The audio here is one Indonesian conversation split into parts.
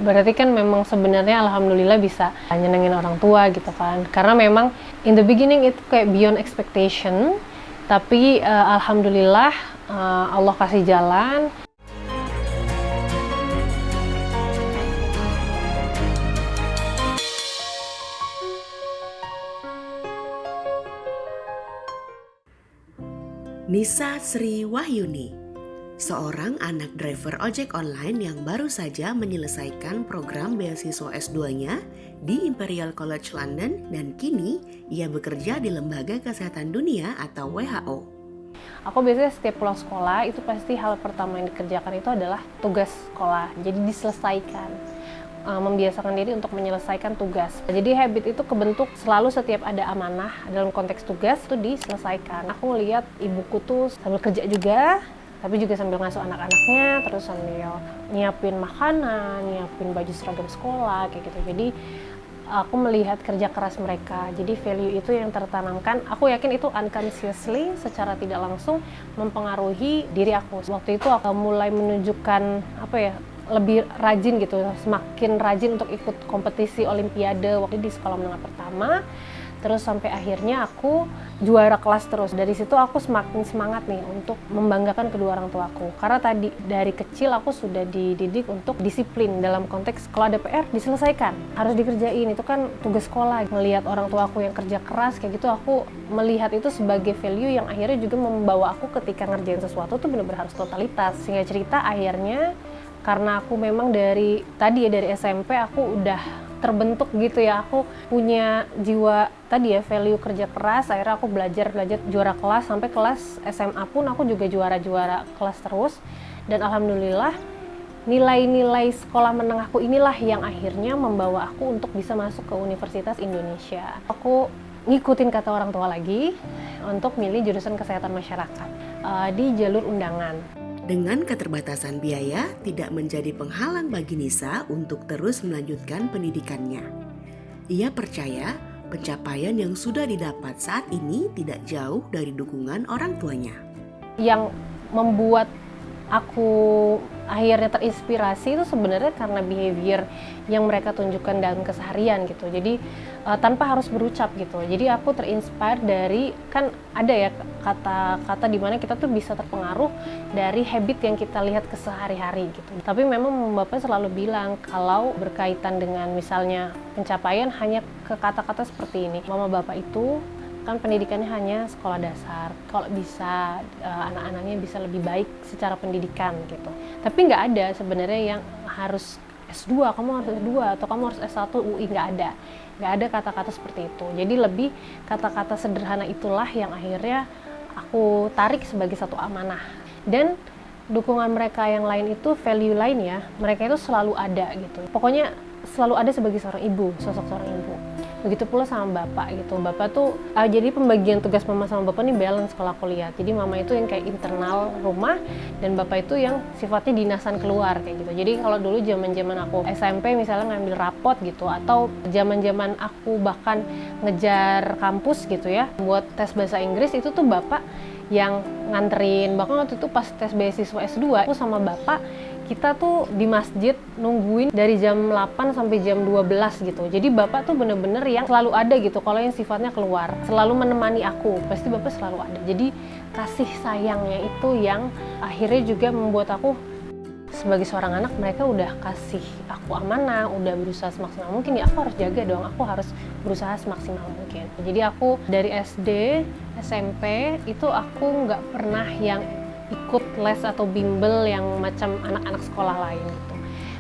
Berarti kan memang sebenarnya alhamdulillah bisa nyenengin orang tua gitu kan. Karena memang in the beginning itu kayak beyond expectation, tapi alhamdulillah Allah kasih jalan. Nisa Sri Wahyuni, seorang anak driver ojek online yang baru saja menyelesaikan program beasiswa S2-nya di Imperial College London dan kini ia bekerja di Lembaga Kesehatan Dunia atau WHO. Aku biasanya setiap pulang sekolah itu pasti hal pertama yang dikerjakan itu adalah tugas sekolah, jadi diselesaikan. Membiasakan diri untuk menyelesaikan tugas. Jadi habit itu kebentuk selalu setiap ada amanah dalam konteks tugas itu diselesaikan. Aku ngeliat ibuku tuh sambil kerja juga, tapi juga sambil ngasuh anak-anaknya, terus sambil nyiapin makanan, nyiapin baju seragam sekolah, kayak gitu. Jadi aku melihat kerja keras mereka, jadi value itu yang tertanamkan. Aku yakin itu unconsciously, secara tidak langsung mempengaruhi diri aku. Waktu itu aku mulai menunjukkan lebih rajin gitu, semakin rajin untuk ikut kompetisi olimpiade waktu di sekolah menengah pertama. Terus sampai akhirnya aku juara kelas terus. Dari situ aku semakin semangat nih untuk membanggakan kedua orang tuaku. Karena tadi dari kecil aku sudah dididik untuk disiplin dalam konteks kalau ada PR diselesaikan, harus dikerjain, itu kan tugas sekolah. Melihat orang tuaku yang kerja keras kayak gitu, aku melihat itu sebagai value yang akhirnya juga membawa aku ketika ngerjain sesuatu tuh benar-benar harus totalitas. Sehingga cerita akhirnya karena aku memang dari SMP aku udah terbentuk gitu ya, aku punya jiwa tadi ya, value kerja keras. Akhirnya aku belajar juara kelas, sampai kelas SMA pun aku juga juara kelas terus. Dan alhamdulillah nilai-nilai sekolah menengahku inilah yang akhirnya membawa aku untuk bisa masuk ke Universitas Indonesia. Aku ngikutin kata orang tua lagi untuk milih jurusan kesehatan masyarakat di jalur undangan. Dengan keterbatasan biaya tidak menjadi penghalang bagi Nisa untuk terus melanjutkan pendidikannya. Ia percaya pencapaian yang sudah didapat saat ini tidak jauh dari dukungan orang tuanya. Yang membuat aku akhirnya terinspirasi itu sebenarnya karena behavior yang mereka tunjukkan dalam keseharian gitu. Jadi tanpa harus berucap gitu. Jadi aku terinspire dari, kan ada ya kata-kata di mana kita tuh bisa terpengaruh dari habit yang kita lihat kesehari-hari gitu. Tapi memang Bapak selalu bilang kalau berkaitan dengan misalnya pencapaian hanya ke kata-kata seperti ini. Mama Bapak itu kan pendidikannya hanya sekolah dasar, kalau bisa anak-anaknya bisa lebih baik secara pendidikan gitu. Tapi nggak ada sebenarnya yang harus S2, kamu harus S2 atau kamu harus S1 UI, nggak ada kata-kata seperti itu. Jadi lebih kata-kata sederhana itulah yang akhirnya aku tarik sebagai satu amanah. Dan dukungan mereka yang lain itu, value lain ya, mereka itu selalu ada gitu. Pokoknya selalu ada sebagai seorang ibu, sosok seorang ibu. Begitu pula sama Bapak gitu. Bapak tuh jadi pembagian tugas Mama sama Bapak nih balance kalau aku lihat. Jadi Mama itu yang kayak internal rumah dan Bapak itu yang sifatnya dinasan keluar kayak gitu. Jadi kalau dulu zaman-zaman aku SMP misalnya ngambil rapot gitu, atau zaman-zaman aku bahkan ngejar kampus gitu ya buat tes bahasa Inggris, itu tuh Bapak yang nganterin. Bahkan waktu itu pas tes beasiswa S2 aku sama Bapak, kita tuh di masjid nungguin dari jam 8 sampai jam 12 gitu. Jadi Bapak tuh bener-bener yang selalu ada gitu. Kalau yang sifatnya keluar, selalu menemani aku, pasti Bapak selalu ada. Jadi kasih sayangnya itu yang akhirnya juga membuat aku sebagai seorang anak, mereka udah kasih aku amanah, udah berusaha semaksimal mungkin, ya aku harus jaga dong, aku harus berusaha semaksimal mungkin. Jadi aku dari SD, SMP itu aku nggak pernah yang ikut les atau bimbel yang macam anak-anak sekolah lain gitu.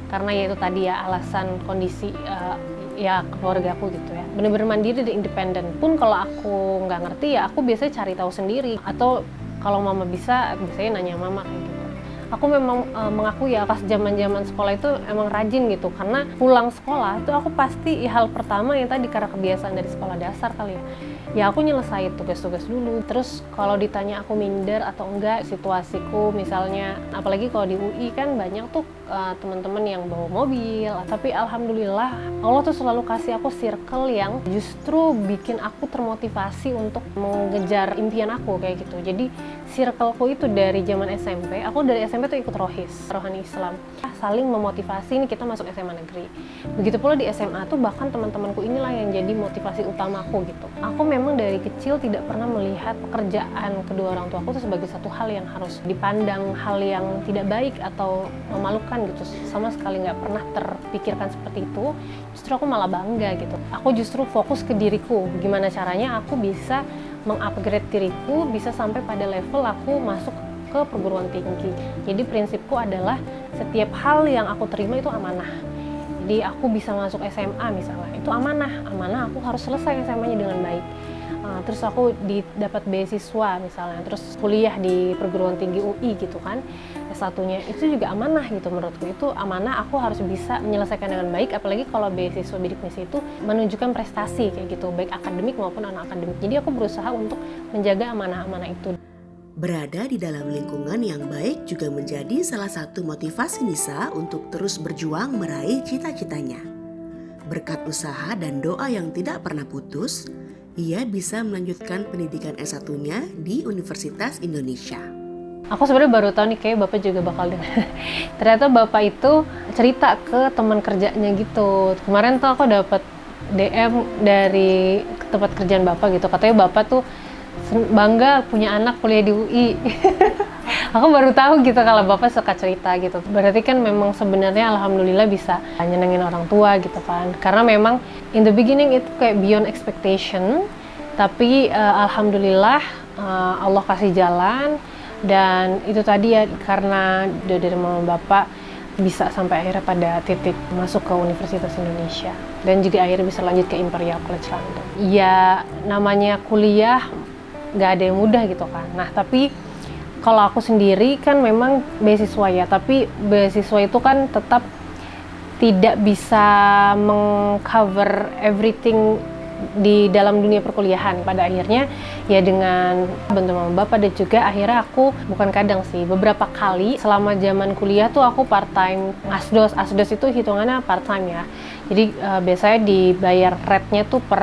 Karena ya itu tadi ya alasan kondisi ya keluarga aku gitu ya. Bener-bener mandiri dan independen. Pun kalau aku nggak ngerti ya aku biasanya cari tahu sendiri. Atau kalau Mama bisa, biasanya nanya Mama kayak gitu. Aku memang mengaku ya pas zaman-zaman sekolah itu emang rajin gitu. Karena pulang sekolah itu aku pasti hal pertama yang tadi karena kebiasaan dari sekolah dasar kali ya. Ya aku nyelesain tugas-tugas dulu. Terus kalau ditanya aku minder atau enggak situasiku, misalnya apalagi kalau di UI kan banyak tuh teman-teman yang bawa mobil. Tapi alhamdulillah Allah tuh selalu kasih aku circle yang justru bikin aku termotivasi untuk mengejar impian aku kayak gitu. Jadi circleku itu dari zaman SMP, aku dari SMP tuh ikut Rohani Islam. Saling memotivasi, nih kita masuk SMA negeri. Begitu pula di SMA tuh bahkan teman-temanku inilah yang jadi motivasi utamaku gitu. Aku memang dari kecil tidak pernah melihat pekerjaan kedua orang tuaku tuh sebagai satu hal yang harus dipandang hal yang tidak baik atau memalukan gitu. Sama sekali nggak pernah terpikirkan seperti itu. Justru aku malah bangga gitu. Aku justru fokus ke diriku. Gimana caranya aku bisa mengupgrade diriku, bisa sampai pada level aku masuk ke perguruan tinggi. Jadi prinsipku adalah setiap hal yang aku terima itu amanah. Jadi aku bisa masuk SMA misalnya, itu amanah aku harus selesai SMA-nya dengan baik. Terus aku dapat beasiswa misalnya, terus kuliah di perguruan tinggi UI gitu kan, S1-nya itu juga amanah gitu menurutku. Itu amanah, aku harus bisa menyelesaikan dengan baik, apalagi kalau beasiswa bidik misi itu menunjukkan prestasi kayak gitu, baik akademik maupun non-akademik. Jadi aku berusaha untuk menjaga amanah-amanah itu. Berada di dalam lingkungan yang baik juga menjadi salah satu motivasi Nisa untuk terus berjuang meraih cita-citanya. Berkat usaha dan doa yang tidak pernah putus, ia bisa melanjutkan pendidikan S1-nya di Universitas Indonesia. Aku sebenarnya baru tahu nih, kayak Bapak juga bakal dengar. Ternyata Bapak itu cerita ke teman kerjanya gitu. Kemarin tuh aku dapat DM dari tempat kerjaan Bapak gitu. Katanya Bapak tuh bangga punya anak kuliah di UI. Aku baru tahu gitu kalau Bapak suka cerita gitu. Berarti kan memang sebenarnya alhamdulillah bisa nyenengin orang tua gitu kan. Karena memang in the beginning itu kayak beyond expectation. Tapi alhamdulillah Allah kasih jalan. Dan itu tadi ya, karena dari mama Bapak bisa sampai akhirnya pada titik masuk ke Universitas Indonesia. Dan juga akhirnya bisa lanjut ke Imperial College London. Ya namanya kuliah nggak ada yang mudah gitu kan. Nah tapi kalau aku sendiri kan memang beasiswa ya, tapi beasiswa itu kan tetap tidak bisa mengcover everything di dalam dunia perkuliahan. Pada akhirnya ya dengan bantu mama bapak dan juga akhirnya aku beberapa kali selama zaman kuliah tuh aku part time asdos itu hitungannya part time ya. Jadi biasanya dibayar rate-nya tuh per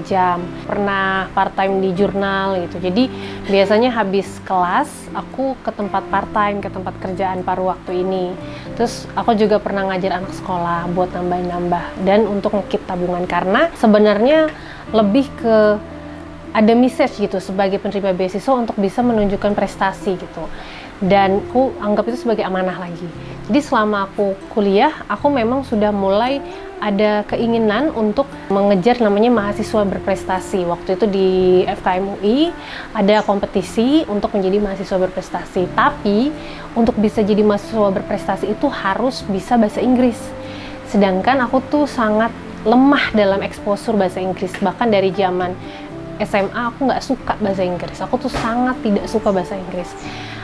jam. Pernah part time di jurnal gitu. Jadi biasanya habis kelas aku ke tempat part time, ke tempat kerjaan paruh waktu ini. Terus aku juga pernah ngajar anak sekolah buat nambah-nambah dan untuk ngekip tabungan, karena sebenarnya lebih ke ada message gitu sebagai penerima beasiswa untuk bisa menunjukkan prestasi gitu. Dan aku anggap itu sebagai amanah lagi. Jadi selama aku kuliah, aku memang sudah mulai ada keinginan untuk mengejar namanya mahasiswa berprestasi. Waktu itu di FKM UI ada kompetisi untuk menjadi mahasiswa berprestasi. Tapi untuk bisa jadi mahasiswa berprestasi itu harus bisa bahasa Inggris. Sedangkan aku tuh sangat lemah dalam exposure bahasa Inggris. Bahkan dari zaman SMA aku nggak suka bahasa Inggris. Aku tuh sangat tidak suka bahasa Inggris.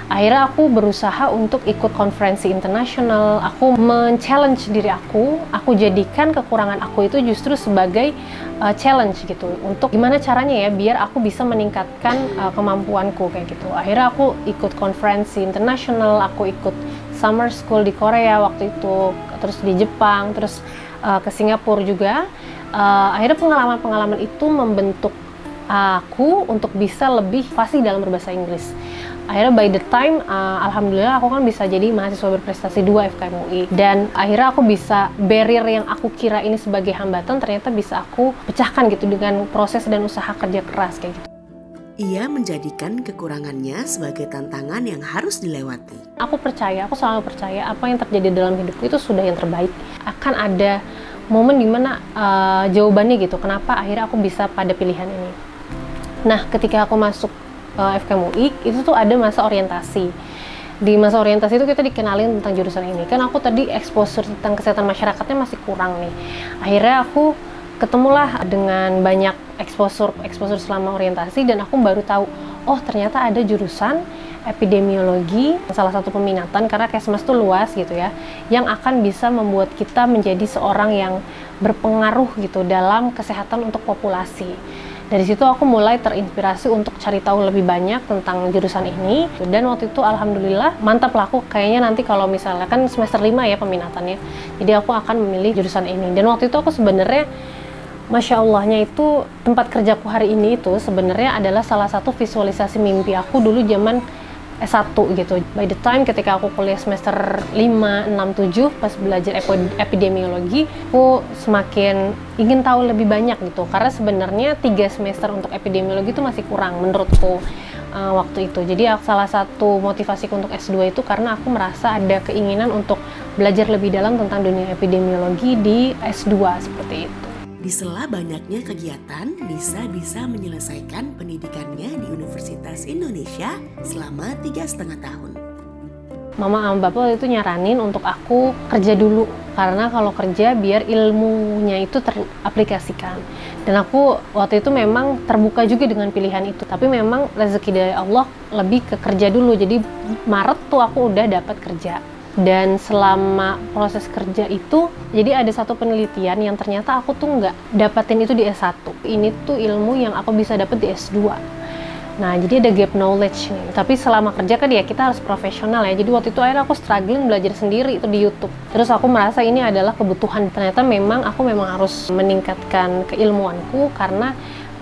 Akhirnya aku berusaha untuk ikut konferensi internasional. Aku men-challenge diri aku jadikan kekurangan aku itu justru sebagai challenge gitu. Untuk gimana caranya ya biar aku bisa meningkatkan kemampuanku kayak gitu. Akhirnya aku ikut konferensi internasional, aku ikut summer school di Korea waktu itu, terus di Jepang, terus ke Singapura juga. Akhirnya pengalaman-pengalaman itu membentuk aku untuk bisa lebih fasih dalam berbahasa Inggris. Akhirnya by the time, alhamdulillah aku kan bisa jadi mahasiswa berprestasi 2 FKM UI. Dan akhirnya aku bisa, barrier yang aku kira ini sebagai hambatan ternyata bisa aku pecahkan gitu dengan proses dan usaha kerja keras kayak gitu. Ia menjadikan kekurangannya sebagai tantangan yang harus dilewati. Aku selalu percaya apa yang terjadi dalam hidupku itu sudah yang terbaik. Akan ada momen dimana jawabannya gitu, kenapa akhirnya aku bisa pada pilihan ini. Nah, ketika aku masuk FKM UI, itu tuh ada masa orientasi. Di masa orientasi itu kita dikenalin tentang jurusan ini. Kan aku tadi exposure tentang kesehatan masyarakatnya masih kurang nih. Akhirnya aku ketemulah dengan banyak exposure selama orientasi dan aku baru tahu, oh ternyata ada jurusan epidemiologi, salah satu peminatan karena Kesmas tuh luas gitu ya, yang akan bisa membuat kita menjadi seorang yang berpengaruh gitu dalam kesehatan untuk populasi. Dari situ aku mulai terinspirasi untuk cari tahu lebih banyak tentang jurusan ini. Dan waktu itu alhamdulillah mantap lah, aku kayaknya nanti kalau misalnya kan semester 5 ya peminatannya. Jadi aku akan memilih jurusan ini. Dan waktu itu aku sebenarnya Masya Allahnya itu tempat kerjaku hari ini itu sebenarnya adalah salah satu visualisasi mimpi aku dulu zaman S1 gitu. By the time ketika aku kuliah semester 5, 6, 7 pas belajar epidemiologi, aku semakin ingin tahu lebih banyak gitu. Karena sebenarnya 3 semester untuk epidemiologi itu masih kurang menurutku waktu itu. Jadi salah satu motivasiku untuk S2 itu karena aku merasa ada keinginan untuk belajar lebih dalam tentang dunia epidemiologi di S2 seperti itu. Di sela banyaknya kegiatan, Nisa bisa menyelesaikan pendidikannya di Universitas Indonesia selama 3,5 tahun. Mama sama Bapak waktu itu nyaranin untuk aku kerja dulu, karena kalau kerja biar ilmunya itu teraplikasikan. Dan aku waktu itu memang terbuka juga dengan pilihan itu, tapi memang rezeki dari Allah lebih ke kerja dulu. Jadi Maret tuh aku udah dapat kerja. Dan selama proses kerja itu, jadi ada satu penelitian yang ternyata aku tuh nggak dapatin itu di S1. Ini tuh ilmu yang aku bisa dapet di S2. Nah, jadi ada gap knowledge nih. Tapi selama kerja kan ya kita harus profesional ya. Jadi waktu itu akhirnya aku struggling belajar sendiri itu di YouTube. Terus aku merasa ini adalah kebutuhan. Ternyata aku memang harus meningkatkan keilmuanku karena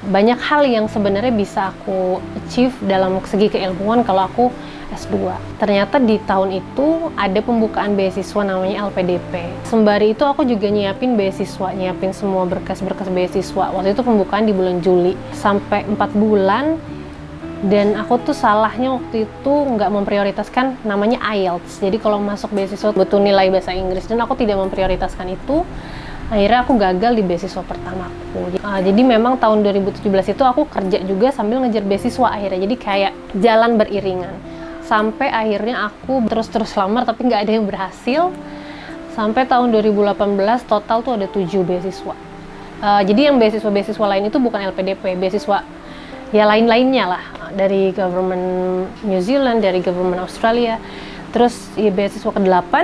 banyak hal yang sebenarnya bisa aku achieve dalam segi keilmuan kalau aku S2. Ternyata di tahun itu ada pembukaan beasiswa namanya LPDP. Sembari itu aku juga nyiapin beasiswa, nyiapin semua berkas-berkas beasiswa. Waktu itu pembukaan di bulan Juli. Sampai 4 bulan, dan aku tuh salahnya waktu itu nggak memprioritaskan namanya IELTS. Jadi kalau masuk beasiswa butuh nilai bahasa Inggris, dan aku tidak memprioritaskan itu. Akhirnya aku gagal di beasiswa pertamaku. Jadi memang tahun 2017 itu aku kerja juga sambil ngejar beasiswa akhirnya. Jadi kayak jalan beriringan. Sampai akhirnya aku terus lamar tapi nggak ada yang berhasil. Sampai tahun 2018 total tuh ada 7 beasiswa. Jadi yang beasiswa lain itu bukan LPDP, beasiswa ya lain-lainnya lah. Dari government New Zealand, dari government Australia. Terus ya beasiswa ke-8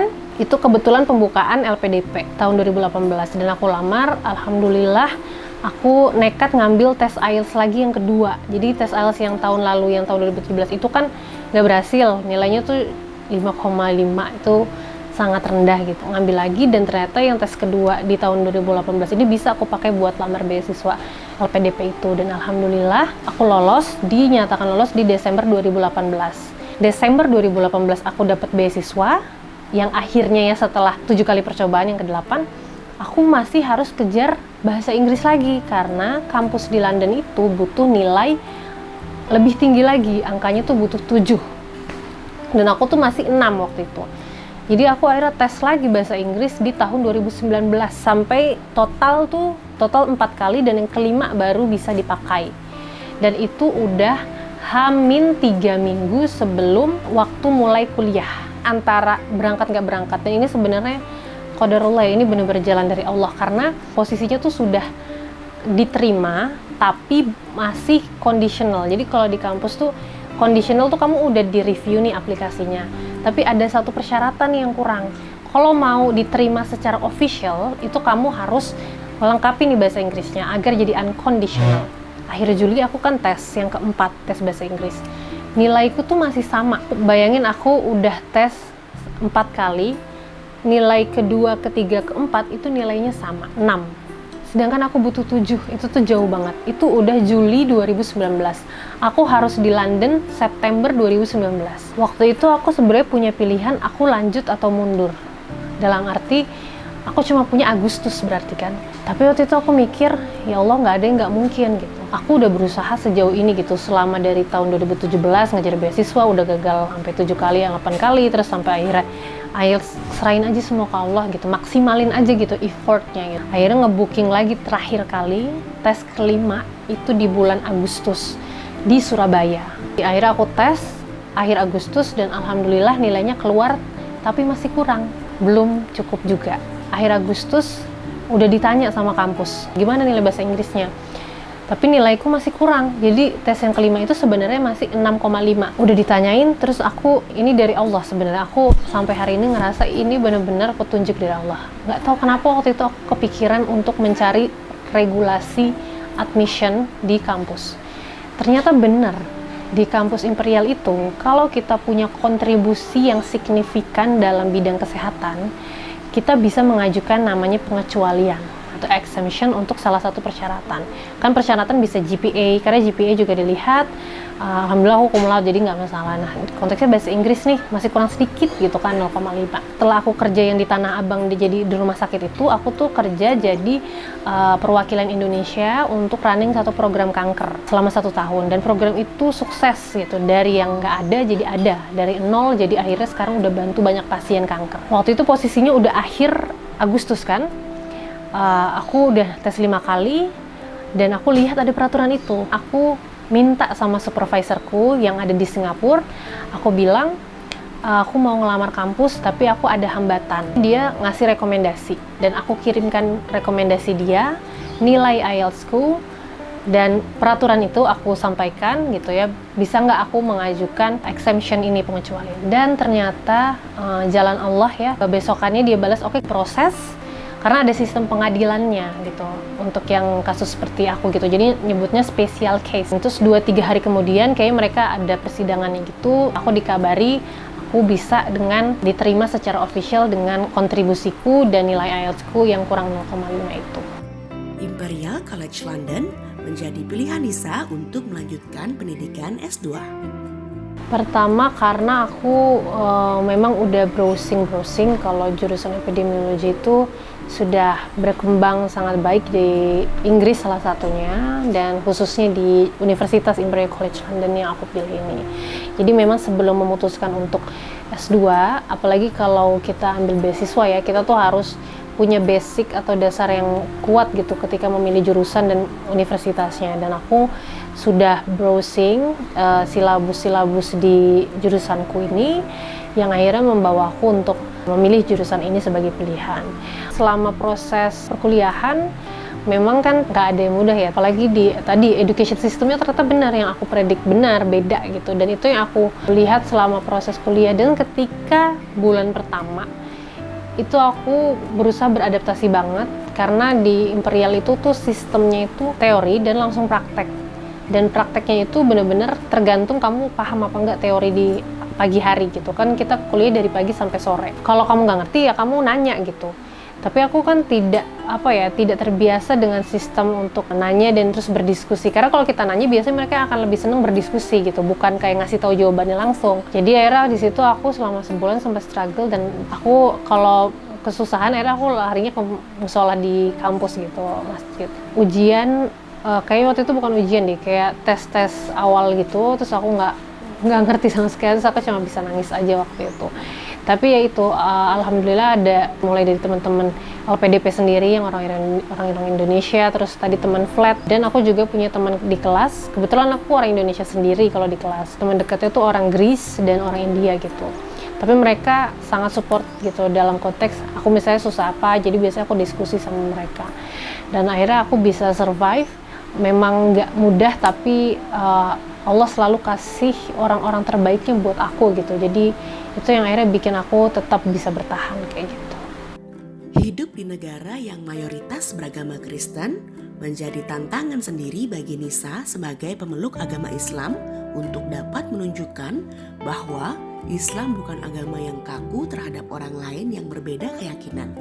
itu kebetulan pembukaan LPDP tahun 2018. Dan aku lamar, alhamdulillah aku nekat ngambil tes IELTS lagi yang kedua. Jadi tes IELTS yang tahun lalu, yang tahun 2017 itu kan nggak berhasil, nilainya tuh 5,5, itu sangat rendah gitu. Ngambil lagi dan ternyata yang tes kedua di tahun 2018 ini bisa aku pakai buat lamar beasiswa LPDP itu. Dan alhamdulillah aku dinyatakan lolos di Desember 2018. Desember 2018 aku dapat beasiswa yang akhirnya ya setelah 7 kali percobaan yang ke-8 aku masih harus kejar bahasa Inggris lagi karena kampus di London itu butuh nilai lebih tinggi lagi, angkanya tuh butuh 7 dan aku tuh masih 6 waktu itu. Jadi aku akhirnya tes lagi bahasa Inggris di tahun 2019 sampai total 4 kali dan yang kelima baru bisa dipakai. Dan itu udah H-3 minggu sebelum waktu mulai kuliah, antara berangkat nggak berangkat. Dan ini sebenarnya qadarullah, ini benar-benar jalan dari Allah karena posisinya tuh sudah diterima tapi masih conditional. Jadi kalau di kampus tuh conditional tuh kamu udah di-review nih aplikasinya, tapi ada satu persyaratan yang kurang. Kalau mau diterima secara official itu kamu harus melengkapi nih bahasa Inggrisnya agar jadi unconditional. Akhir Juli aku kan tes yang keempat, tes bahasa Inggris. Nilaiku tuh masih sama. Bayangin aku udah tes 4 kali, nilai kedua, ketiga, keempat itu nilainya sama, 6. Sedangkan aku butuh 7, itu tuh jauh banget. Itu udah Juli 2019. Aku harus di London September 2019. Waktu itu aku sebenarnya punya pilihan aku lanjut atau mundur. Dalam arti, aku cuma punya Agustus berarti kan. Tapi waktu itu aku mikir, ya Allah nggak ada yang nggak mungkin gitu. Aku udah berusaha sejauh ini gitu, selama dari tahun 2017 ngejar beasiswa, udah gagal sampai 7 kali, 8 kali, terus sampai akhirnya IELTS serahin aja semua ke Allah gitu, maksimalin aja gitu effortnya gitu. Akhirnya ngebooking lagi terakhir kali, tes kelima itu di bulan Agustus di Surabaya. Akhirnya aku tes akhir Agustus dan alhamdulillah nilainya keluar, tapi masih kurang, belum cukup juga. Akhir Agustus udah ditanya sama kampus, gimana nilai bahasa Inggrisnya? Tapi nilaiku masih kurang, jadi tes yang kelima itu sebenarnya masih 6,5. Udah ditanyain, terus aku, ini dari Allah sebenarnya. Aku sampai hari ini ngerasa ini benar-benar petunjuk dari Allah. Nggak tahu kenapa waktu itu aku kepikiran untuk mencari regulasi admission di kampus. Ternyata benar, di kampus Imperial itu, kalau kita punya kontribusi yang signifikan dalam bidang kesehatan, kita bisa mengajukan namanya pengecualian atau exemption untuk salah satu persyaratan. Kan persyaratan bisa GPA, karena GPA juga dilihat, Alhamdulillah aku cum laude, jadi nggak masalah. Nah, konteksnya bahasa Inggris nih, masih kurang sedikit gitu kan, 0,5. Setelah aku kerja yang di Tanah Abang, jadi di rumah sakit itu, aku tuh kerja jadi perwakilan Indonesia untuk running satu program kanker selama 1 tahun. Dan program itu sukses gitu, dari yang nggak ada jadi ada, dari nol jadi akhirnya sekarang udah bantu banyak pasien kanker. Waktu itu posisinya udah akhir Agustus kan, aku udah tes 5 kali, dan aku lihat ada peraturan itu. Aku minta sama supervisorku yang ada di Singapura, aku bilang, aku mau ngelamar kampus tapi aku ada hambatan. Dia ngasih rekomendasi, dan aku kirimkan rekomendasi dia, nilai IELTS-ku, dan peraturan itu aku sampaikan gitu ya, bisa nggak aku mengajukan exemption ini, pengecualian. Dan ternyata jalan Allah ya, besokannya dia balas, oke, proses, karena ada sistem pengadilannya gitu untuk yang kasus seperti aku gitu, jadi nyebutnya special case. Terus 2-3 hari kemudian kayaknya mereka ada persidangannya gitu, aku dikabari aku bisa dengan diterima secara official dengan kontribusiku dan nilai IELTS-ku yang kurang 0,5 itu. Imperial College London menjadi pilihan Nisa untuk melanjutkan pendidikan S2. Pertama karena aku memang udah browsing kalau jurusan epidemiologi itu sudah berkembang sangat baik di Inggris salah satunya, dan khususnya di Universitas Imperial College London yang aku pilih ini. Jadi memang sebelum memutuskan untuk S2, apalagi kalau kita ambil beasiswa ya, kita tuh harus punya basic atau dasar yang kuat gitu ketika memilih jurusan dan universitasnya. Dan aku sudah browsing silabus-silabus di jurusanku ini yang akhirnya membawa aku untuk memilih jurusan ini sebagai pilihan. Selama proses perkuliahan memang kan nggak ada yang mudah ya, apalagi di tadi education systemnya ternyata benar yang aku predik, benar beda gitu. Dan itu yang aku lihat selama proses kuliah. Dan ketika bulan pertama itu aku berusaha beradaptasi banget, karena di Imperial itu tuh sistemnya itu teori dan langsung praktek. Dan prakteknya itu benar-benar tergantung kamu paham apa enggak teori di pagi hari gitu kan, kita kuliah dari pagi sampai sore. Kalau kamu nggak ngerti ya kamu nanya gitu. Tapi aku kan tidak terbiasa dengan sistem untuk nanya dan terus berdiskusi. Karena kalau kita nanya biasanya mereka akan lebih senang berdiskusi gitu, bukan kayak ngasih tahu jawabannya langsung. Jadi akhirnya di situ aku selama sebulan sampai struggle, dan aku kalau kesusahan akhirnya aku larinya ke musola di kampus gitu, masjid. Ujian kayaknya waktu itu bukan ujian deh, kayak tes awal gitu, terus aku nggak ngerti sama sekali, terus aku cuma bisa nangis aja waktu itu. Tapi ya itu, alhamdulillah ada mulai dari teman-teman LPDP sendiri yang orang-orang Indonesia, terus tadi teman flat, dan aku juga punya teman di kelas. Kebetulan aku orang Indonesia sendiri kalau di kelas. Teman dekatnya tuh orang Greece dan orang India gitu. Tapi mereka sangat support gitu dalam konteks aku misalnya susah apa, jadi biasanya aku diskusi sama mereka. Dan akhirnya aku bisa survive. Memang nggak mudah, tapi Allah selalu kasih orang-orang terbaiknya buat aku gitu. Jadi itu yang akhirnya bikin aku tetap bisa bertahan kayak gitu. Hidup di negara yang mayoritas beragama Kristen menjadi tantangan sendiri bagi Nisa sebagai pemeluk agama Islam untuk dapat menunjukkan bahwa Islam bukan agama yang kaku terhadap orang lain yang berbeda keyakinan.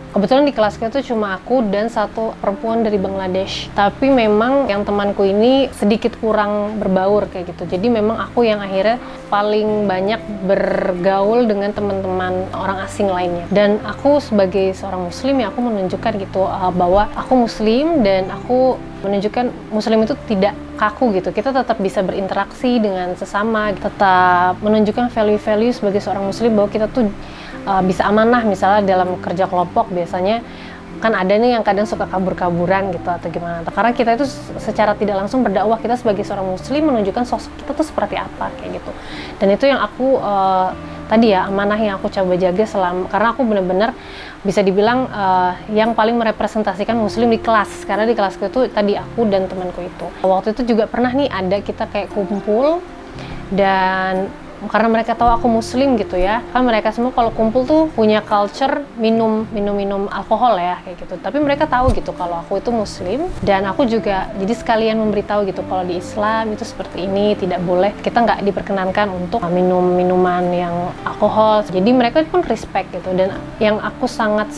Kebetulan di kelasku itu cuma aku dan satu perempuan dari Bangladesh. Tapi memang yang temanku ini sedikit kurang berbaur kayak gitu. Jadi memang aku yang akhirnya paling banyak bergaul dengan teman-teman orang asing lainnya. Dan aku sebagai seorang muslim ya, aku menunjukkan gitu bahwa aku muslim, dan aku menunjukkan muslim itu tidak kaku gitu. Kita tetap bisa berinteraksi dengan sesama, tetap menunjukkan value-value sebagai seorang muslim, bahwa kita tuh bisa amanah. Misalnya dalam kerja kelompok biasanya kan ada nih yang kadang suka kabur-kaburan gitu atau gimana. Karena kita itu secara tidak langsung berdakwah, kita sebagai seorang muslim menunjukkan sosok kita tuh seperti apa kayak gitu. Dan itu yang aku tadi ya, amanah yang aku coba jaga selama, karena aku benar-benar bisa dibilang yang paling merepresentasikan muslim di kelas. Karena di kelasku itu tadi aku dan temanku itu. Waktu itu juga pernah nih ada kita kayak kumpul, dan karena mereka tahu aku muslim gitu ya, kan mereka semua kalau kumpul tuh punya culture minum alkohol ya kayak gitu. Tapi mereka tahu gitu kalau aku itu muslim, dan aku juga jadi sekalian memberitahu gitu kalau di Islam itu seperti ini, tidak boleh, kita nggak diperkenankan untuk minum minuman yang alkohol. Jadi mereka pun respect gitu. Dan yang aku sangat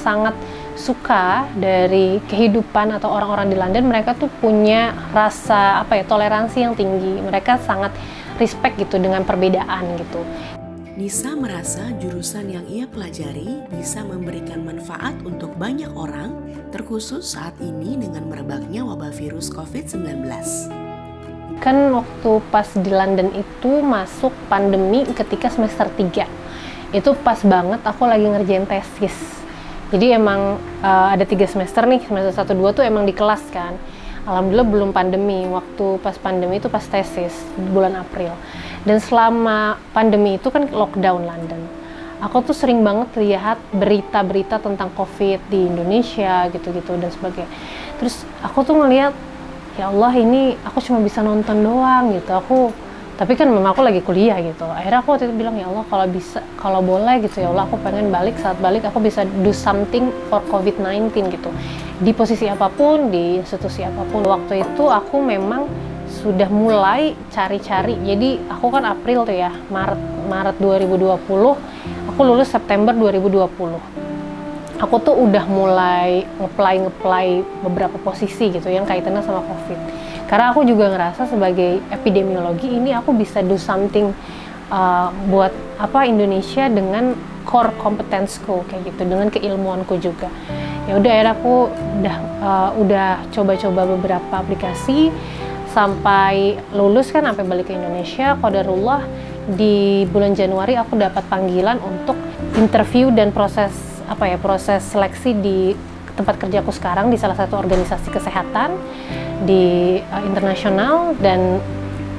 suka dari kehidupan atau orang-orang di London, mereka tuh punya rasa toleransi yang tinggi. Mereka sangat respect gitu dengan perbedaan gitu. Nisa merasa jurusan yang ia pelajari bisa memberikan manfaat untuk banyak orang, terkhusus saat ini dengan merebaknya wabah virus COVID-19. Kan waktu pas di London itu masuk pandemi ketika semester 3. Itu pas banget aku lagi ngerjain tesis. Jadi emang ada 3 semester nih, semester 1, 2 tuh emang di kelas kan. Alhamdulillah belum pandemi, waktu pas pandemi itu pas tesis, bulan April. Dan selama pandemi itu kan lockdown London. Aku tuh sering banget lihat berita-berita tentang COVID di Indonesia gitu-gitu dan sebagainya. Terus aku tuh ngeliat, ya Allah ini aku cuma bisa nonton doang gitu. Tapi kan memang aku lagi kuliah gitu. Akhirnya aku waktu itu bilang, ya Allah kalau boleh gitu ya Allah, aku pengen saat balik aku bisa do something for COVID-19 gitu. Di posisi apapun, di institusi apapun. Waktu itu aku memang sudah mulai cari-cari. Jadi aku kan April tuh ya, Maret 2020, aku lulus September 2020. Aku tuh udah mulai nge-apply beberapa posisi gitu yang kaitannya sama COVID. Karena aku juga ngerasa sebagai epidemiologi ini aku bisa do something buat Indonesia dengan core competence-ku kayak gitu, dengan keilmuanku juga. Ya udah, akhirnya aku udah coba-coba beberapa aplikasi sampai lulus kan, sampai balik ke Indonesia. Qadarullah di bulan Januari aku dapat panggilan untuk interview dan proses seleksi di tempat kerjaku sekarang, di salah satu organisasi kesehatan di internasional. Dan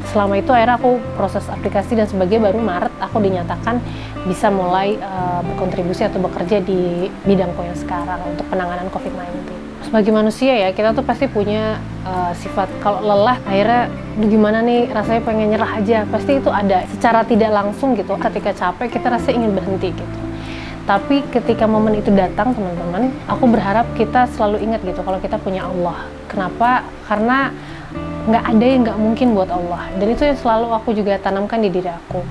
selama itu akhirnya aku proses aplikasi dan sebagainya, baru Maret aku dinyatakan bisa mulai berkontribusi atau bekerja di bidangku yang sekarang untuk penanganan COVID-19. Sebagai manusia ya, kita tuh pasti punya sifat kalau lelah akhirnya gimana nih, rasanya pengen nyerah aja, pasti itu ada secara tidak langsung gitu. Ketika capek kita rasanya ingin berhenti gitu. Tapi ketika momen itu datang teman-teman, aku berharap kita selalu ingat gitu kalau kita punya Allah. Kenapa? Karena nggak ada yang nggak mungkin buat Allah. Dan itu yang selalu aku juga tanamkan di diri aku.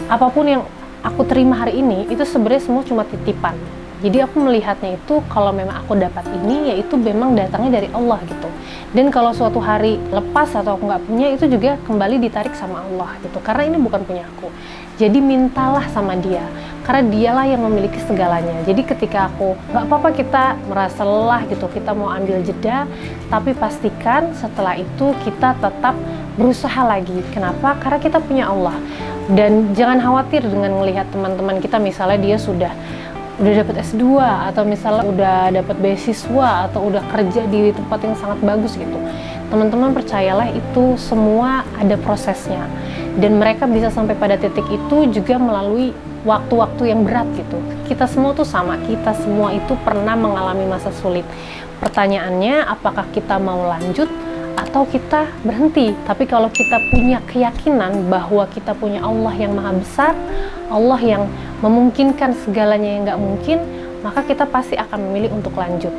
Apapun yang aku terima hari ini, itu sebenarnya semua cuma titipan. Jadi aku melihatnya itu kalau memang aku dapat ini, ya itu memang datangnya dari Allah gitu. Dan kalau suatu hari lepas atau aku nggak punya, itu juga kembali ditarik sama Allah gitu. Karena ini bukan punya aku. Jadi mintalah sama Dia, karena Dialah yang memiliki segalanya. Jadi ketika aku, nggak apa-apa kita merasa lelah gitu, kita mau ambil jeda, tapi pastikan setelah itu kita tetap berusaha lagi. Kenapa? Karena kita punya Allah. Dan jangan khawatir dengan melihat teman-teman kita, misalnya dia udah dapat S2 atau misalnya udah dapat beasiswa atau udah kerja di tempat yang sangat bagus gitu. Teman-teman percayalah, itu semua ada prosesnya. Dan mereka bisa sampai pada titik itu juga melalui waktu-waktu yang berat gitu. Kita semua tuh sama, kita semua itu pernah mengalami masa sulit. Pertanyaannya, apakah kita mau lanjut atau kita berhenti? Tapi kalau kita punya keyakinan bahwa kita punya Allah yang maha besar, Allah yang memungkinkan segalanya yang nggak mungkin, maka kita pasti akan memilih untuk lanjut.